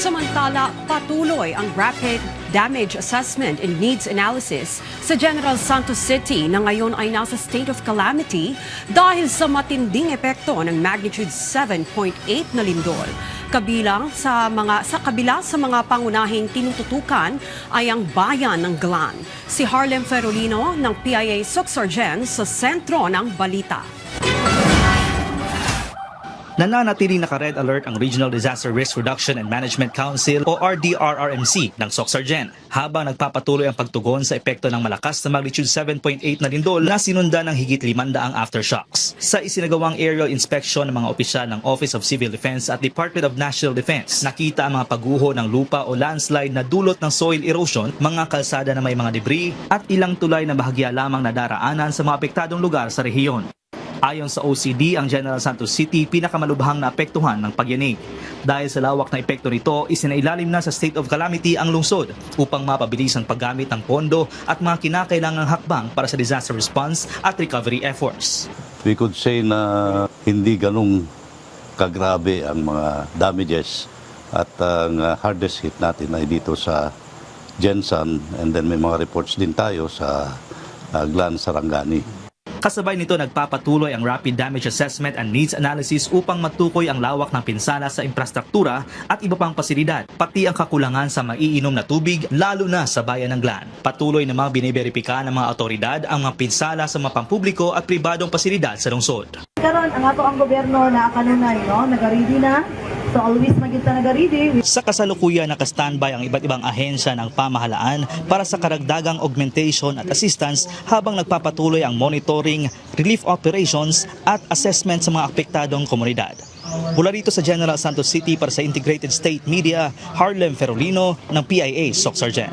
Samantala, patuloy ang rapid damage assessment and needs analysis sa General Santos City na ngayon ay nasa state of calamity dahil sa matinding epekto ng magnitude 7.8 na lindol. Kabila sa mga pangunahing tinututukan ay ang bayan ng Glan. Si Harlem Ferolino ng PIA Sorsogen sa sentro ng balita. Nananatiling naka-red alert ang Regional Disaster Risk Reduction and Management Council o RDRRMC ng Sorsogen habang nagpapatuloy ang pagtugon sa epekto ng malakas na magnitude 7.8 na lindol na sinundan ng higit 500 aftershocks. Sa isinagawang aerial inspection ng mga opisyal ng Office of Civil Defense at Department of National Defense, nakita ang mga pagguho ng lupa o landslide na dulot ng soil erosion, mga kalsada na may mga debris at ilang tulay na bahagya lamang na daraanan sa mga apektadong lugar sa rehiyon. Ayon sa OCD, ang General Santos City pinakamalubhang naapektuhan ng pagyanig. Dahil sa lawak na epekto nito, isinailalim na sa state of calamity ang lungsod upang mapabilis ang paggamit ng pondo at mga kinakailangang hakbang para sa disaster response at recovery efforts. We could say na hindi ganong kagrabe ang mga damages at ang hardest hit natin ay dito sa Jensan, and then may mga reports din tayo sa Glan, Sarangani. Kasabay nito, nagpapatuloy ang rapid damage assessment and needs analysis upang matukoy ang lawak ng pinsala sa infrastruktura at iba pang pasilidad, pati ang kakulangan sa maiinom na tubig, lalo na sa bayan ng Glan. Patuloy namang biniberipika ng mga otoridad ang mga pinsala sa mga pampubliko at pribadong pasilidad sa lungsod. Karon ang ato ang gobyerno na kanunay, no, nag-ready na. So always magita nag-ready. Sa kasalukuyan, naka-standby ang iba't ibang ahensya ng pamahalaan para sa karagdagang augmentation at assistance habang nagpapatuloy ang monitoring, relief operations at assessment sa mga apektadong komunidad. Mula rito sa General Santos City para sa Integrated State Media, Harlem Ferolino ng PIA Sorsogen.